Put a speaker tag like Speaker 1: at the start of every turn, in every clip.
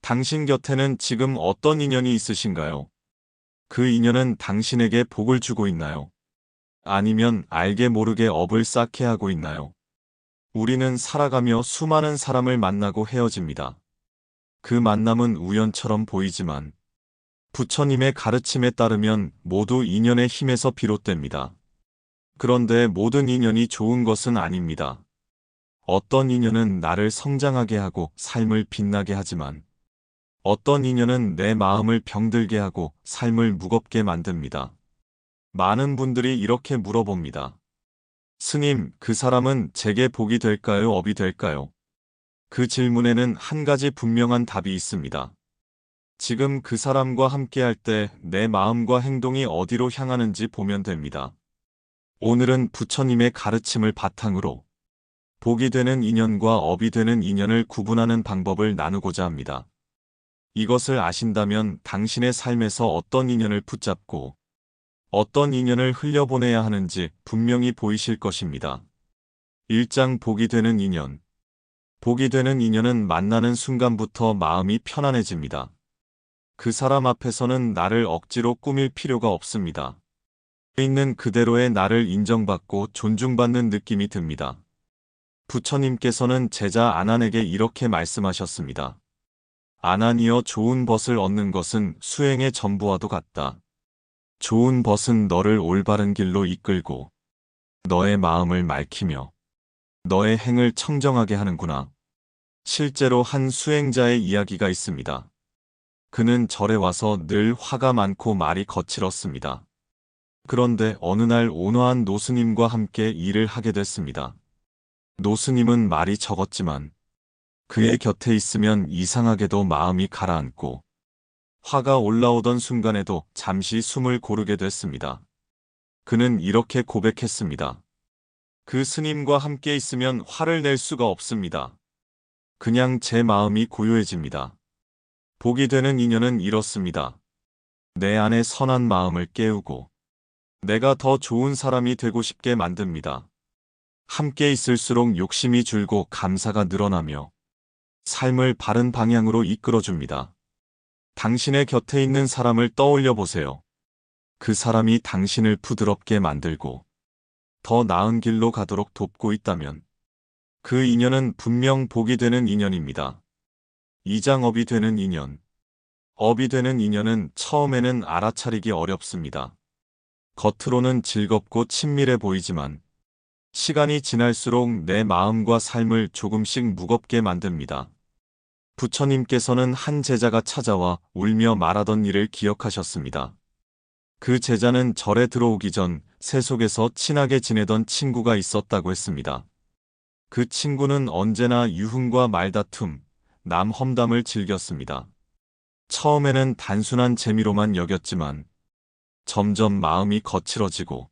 Speaker 1: 당신 곁에는 지금 어떤 인연이 있으신가요? 그 인연은 당신에게 복을 주고 있나요? 아니면 알게 모르게 업을 쌓게 하고 있나요? 우리는 살아가며 수많은 사람을 만나고 헤어집니다. 그 만남은 우연처럼 보이지만 부처님의 가르침에 따르면 모두 인연의 힘에서 비롯됩니다. 그런데 모든 인연이 좋은 것은 아닙니다. 어떤 인연은 나를 성장하게 하고 삶을 빛나게 하지만 어떤 인연은 내 마음을 병들게 하고 삶을 무겁게 만듭니다. 많은 분들이 이렇게 물어봅니다. 스님, 그 사람은 제게 복이 될까요? 업이 될까요? 그 질문에는 한 가지 분명한 답이 있습니다. 지금 그 사람과 함께할 때 내 마음과 행동이 어디로 향하는지 보면 됩니다. 오늘은 부처님의 가르침을 바탕으로 복이 되는 인연과 업이 되는 인연을 구분하는 방법을 나누고자 합니다. 이것을 아신다면 당신의 삶에서 어떤 인연을 붙잡고 어떤 인연을 흘려보내야 하는지 분명히 보이실 것입니다. 1장 복이 되는 인연. 복이 되는 인연은 만나는 순간부터 마음이 편안해집니다. 그 사람 앞에서는 나를 억지로 꾸밀 필요가 없습니다. 있는 그대로의 나를 인정받고 존중받는 느낌이 듭니다. 부처님께서는 제자 아난에게 이렇게 말씀하셨습니다. 아난이여, 좋은 벗을 얻는 것은 수행의 전부와도 같다. 좋은 벗은 너를 올바른 길로 이끌고 너의 마음을 맑히며 너의 행을 청정하게 하는구나. 실제로 한 수행자의 이야기가 있습니다. 그는 절에 와서 늘 화가 많고 말이 거칠었습니다. 그런데 어느 날 온화한 노스님과 함께 일을 하게 됐습니다. 노스님은 말이 적었지만 그의 곁에 있으면 이상하게도 마음이 가라앉고 화가 올라오던 순간에도 잠시 숨을 고르게 됐습니다. 그는 이렇게 고백했습니다. 그 스님과 함께 있으면 화를 낼 수가 없습니다. 그냥 제 마음이 고요해집니다. 복이 되는 인연은 이렇습니다. 내 안에 선한 마음을 깨우고 내가 더 좋은 사람이 되고 싶게 만듭니다. 함께 있을수록 욕심이 줄고 감사가 늘어나며 삶을 바른 방향으로 이끌어줍니다. 당신의 곁에 있는 사람을 떠올려 보세요. 그 사람이 당신을 부드럽게 만들고 더 나은 길로 가도록 돕고 있다면 그 인연은 분명 복이 되는 인연입니다. 2장 업이 되는 인연. 업이 되는 인연은 처음에는 알아차리기 어렵습니다. 겉으로는 즐겁고 친밀해 보이지만 시간이 지날수록 내 마음과 삶을 조금씩 무겁게 만듭니다. 부처님께서는 한 제자가 찾아와 울며 말하던 일을 기억하셨습니다. 그 제자는 절에 들어오기 전 세속에서 친하게 지내던 친구가 있었다고 했습니다. 그 친구는 언제나 유흥과 말다툼, 남 험담을 즐겼습니다. 처음에는 단순한 재미로만 여겼지만 점점 마음이 거칠어지고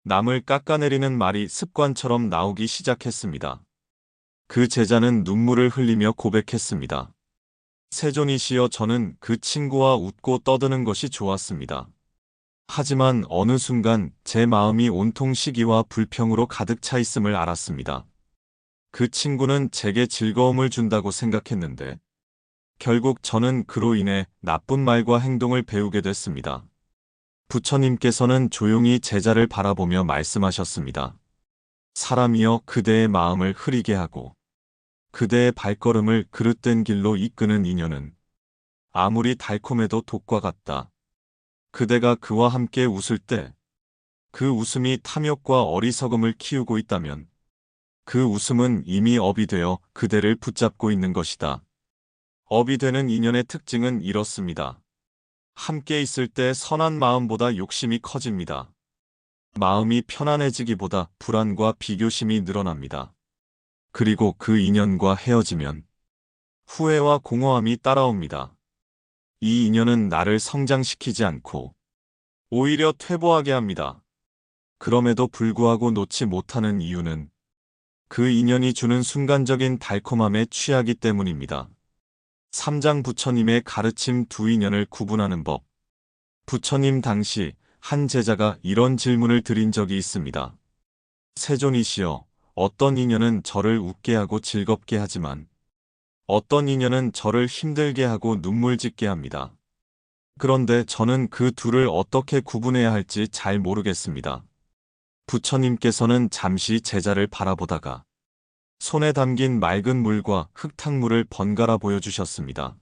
Speaker 1: 남을 깎아내리는 말이 습관처럼 나오기 시작했습니다. 그 제자는 눈물을 흘리며 고백했습니다. 세존이시여, 저는 그 친구와 웃고 떠드는 것이 좋았습니다. 하지만 어느 순간 제 마음이 온통 시기와 불평으로 가득 차 있음을 알았습니다. 그 친구는 제게 즐거움을 준다고 생각했는데 결국 저는 그로 인해 나쁜 말과 행동을 배우게 됐습니다. 부처님께서는 조용히 제자를 바라보며 말씀하셨습니다. 사람이여, 그대의 마음을 흐리게 하고 그대의 발걸음을 그릇된 길로 이끄는 인연은 아무리 달콤해도 독과 같다. 그대가 그와 함께 웃을 때 그 웃음이 탐욕과 어리석음을 키우고 있다면 그 웃음은 이미 업이 되어 그대를 붙잡고 있는 것이다. 업이 되는 인연의 특징은 이렇습니다. 함께 있을 때 선한 마음보다 욕심이 커집니다. 마음이 편안해지기보다 불안과 비교심이 늘어납니다. 그리고 그 인연과 헤어지면 후회와 공허함이 따라옵니다. 이 인연은 나를 성장시키지 않고 오히려 퇴보하게 합니다. 그럼에도 불구하고 놓지 못하는 이유는 그 인연이 주는 순간적인 달콤함에 취하기 때문입니다. 3장 부처님의 가르침 두 인연을 구분하는 법. 부처님 당시 한 제자가 이런 질문을 드린 적이 있습니다. 세존이시여, 어떤 인연은 저를 웃게 하고 즐겁게 하지만 어떤 인연은 저를 힘들게 하고 눈물 짓게 합니다. 그런데 저는 그 둘을 어떻게 구분해야 할지 잘 모르겠습니다. 부처님께서는 잠시 제자를 바라보다가 손에 담긴 맑은 물과 흙탕물을 번갈아 보여주셨습니다.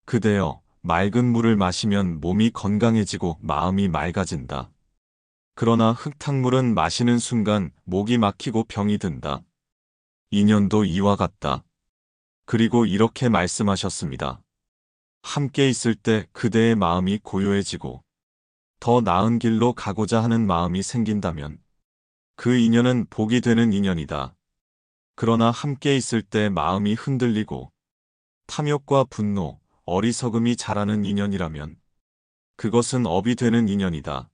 Speaker 1: 그대여, 맑은 물을 마시면 몸이 건강해지고 마음이 맑아진다. 그러나 흙탕물은 마시는 순간 목이 막히고 병이 든다. 인연도 이와 같다. 그리고 이렇게 말씀하셨습니다. 함께 있을 때 그대의 마음이 고요해지고 더 나은 길로 가고자 하는 마음이 생긴다면 그 인연은 복이 되는 인연이다. 그러나 함께 있을 때 마음이 흔들리고 탐욕과 분노, 어리석음이 자라는 인연이라면 그것은 업이 되는 인연이다.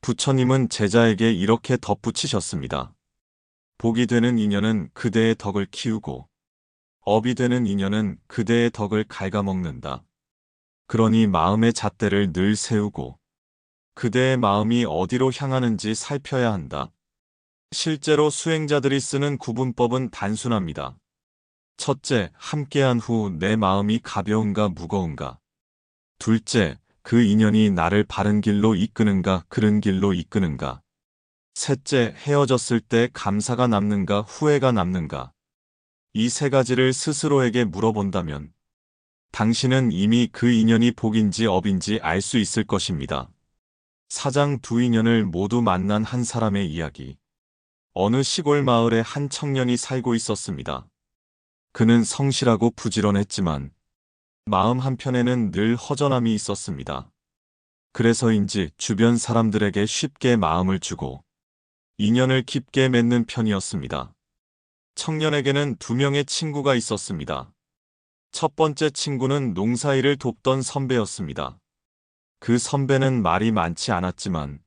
Speaker 1: 부처님은 제자에게 이렇게 덧붙이셨습니다. 복이 되는 인연은 그대의 덕을 키우고 업이 되는 인연은 그대의 덕을 갉아먹는다. 그러니 마음의 잣대를 늘 세우고 그대의 마음이 어디로 향하는지 살펴야 한다. 실제로 수행자들이 쓰는 구분법은 단순합니다. 첫째, 함께한 후 내 마음이 가벼운가 무거운가. 둘째, 그 인연이 나를 바른 길로 이끄는가 그른 길로 이끄는가. 셋째, 헤어졌을 때 감사가 남는가 후회가 남는가. 이 세 가지를 스스로에게 물어본다면 당신은 이미 그 인연이 복인지 업인지 알 수 있을 것입니다. 사장 두 인연을 모두 만난 한 사람의 이야기. 어느 시골 마을에 한 청년이 살고 있었습니다. 그는 성실하고 부지런했지만 마음 한편에는 늘 허전함이 있었습니다. 그래서인지 주변 사람들에게 쉽게 마음을 주고 인연을 깊게 맺는 편이었습니다. 청년에게는 두 명의 친구가 있었습니다. 첫 번째 친구는 농사일을 돕던 선배였습니다. 그 선배는 말이 많지 않았지만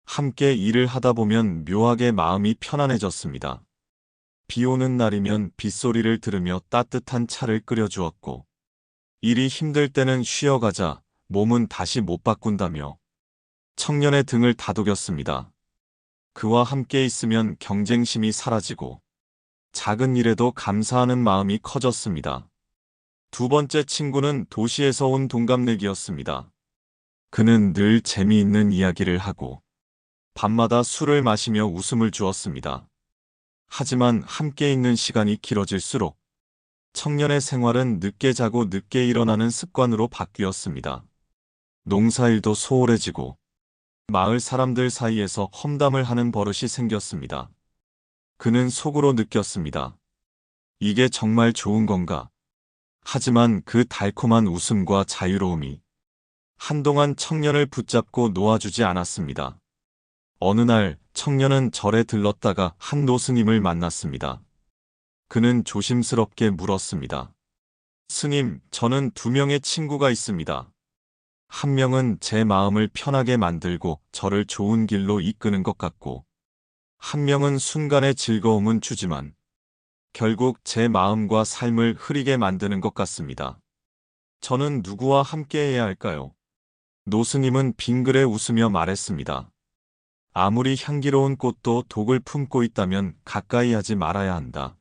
Speaker 1: 함께 일을 하다 보면 묘하게 마음이 편안해졌습니다. 비 오는 날이면 빗소리를 들으며 따뜻한 차를 끓여주었고 일이 힘들 때는 쉬어가자 몸은 다시 못 바꾼다며 청년의 등을 다독였습니다. 그와 함께 있으면 경쟁심이 사라지고 작은 일에도 감사하는 마음이 커졌습니다. 두 번째 친구는 도시에서 온 동갑내기였습니다. 그는 늘 재미있는 이야기를 하고 밤마다 술을 마시며 웃음을 주었습니다. 하지만 함께 있는 시간이 길어질수록 청년의 생활은 늦게 자고 늦게 일어나는 습관으로 바뀌었습니다. 농사일도 소홀해지고 마을 사람들 사이에서 험담을 하는 버릇이 생겼습니다. 그는 속으로 느꼈습니다. 이게 정말 좋은 건가? 하지만 그 달콤한 웃음과 자유로움이 한동안 청년을 붙잡고 놓아주지 않았습니다. 어느 날 청년은 절에 들렀다가 한 노스님을 만났습니다. 그는 조심스럽게 물었습니다. 스님, 저는 두 명의 친구가 있습니다. 한 명은 제 마음을 편하게 만들고 저를 좋은 길로 이끄는 것 같고, 한 명은 순간의 즐거움은 주지만 결국 제 마음과 삶을 흐리게 만드는 것 같습니다. 저는 누구와 함께 해야 할까요? 노스님은 빙그레 웃으며 말했습니다. 아무리 향기로운 꽃도 독을 품고 있다면 가까이 하지 말아야 한다.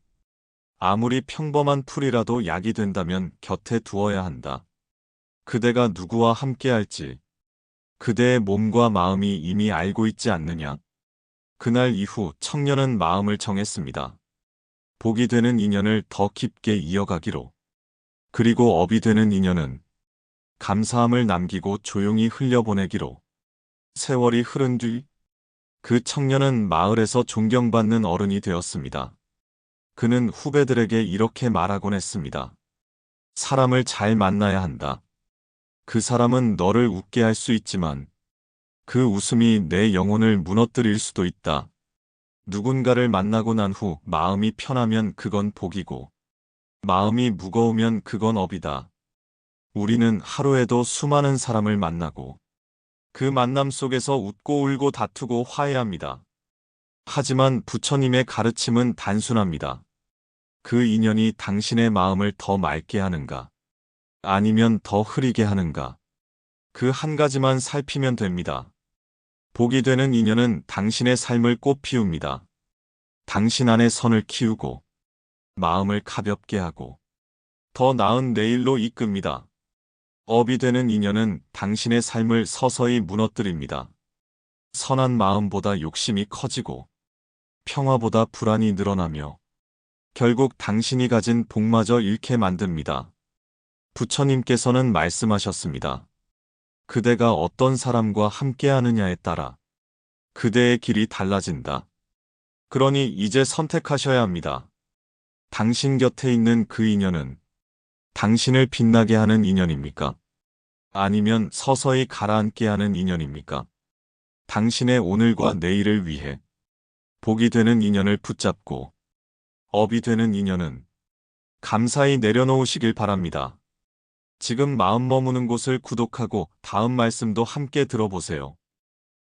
Speaker 1: 아무리 평범한 풀이라도 약이 된다면 곁에 두어야 한다. 그대가 누구와 함께할지 그대의 몸과 마음이 이미 알고 있지 않느냐. 그날 이후 청년은 마음을 정했습니다. 복이 되는 인연을 더 깊게 이어가기로. 그리고 업이 되는 인연은 감사함을 남기고 조용히 흘려보내기로. 세월이 흐른 뒤 그 청년은 마을에서 존경받는 어른이 되었습니다. 그는 후배들에게 이렇게 말하곤 했습니다. 사람을 잘 만나야 한다. 그 사람은 너를 웃게 할 수 있지만 그 웃음이 내 영혼을 무너뜨릴 수도 있다. 누군가를 만나고 난 후 마음이 편하면 그건 복이고 마음이 무거우면 그건 업이다. 우리는 하루에도 수많은 사람을 만나고 그 만남 속에서 웃고 울고 다투고 화해합니다. 하지만 부처님의 가르침은 단순합니다. 그 인연이 당신의 마음을 더 맑게 하는가? 아니면 더 흐리게 하는가? 그 한 가지만 살피면 됩니다. 복이 되는 인연은 당신의 삶을 꽃피웁니다. 당신 안에 선을 키우고 마음을 가볍게 하고 더 나은 내일로 이끕니다. 업이 되는 인연은 당신의 삶을 서서히 무너뜨립니다. 선한 마음보다 욕심이 커지고 평화보다 불안이 늘어나며 결국 당신이 가진 복마저 잃게 만듭니다. 부처님께서는 말씀하셨습니다. 그대가 어떤 사람과 함께하느냐에 따라 그대의 길이 달라진다. 그러니 이제 선택하셔야 합니다. 당신 곁에 있는 그 인연은 당신을 빛나게 하는 인연입니까? 아니면 서서히 가라앉게 하는 인연입니까? 당신의 오늘과 내일을 위해 복이 되는 인연을 붙잡고 업이 되는 인연은 감사히 내려놓으시길 바랍니다. 지금 마음 머무는 곳을 구독하고 다음 말씀도 함께 들어보세요.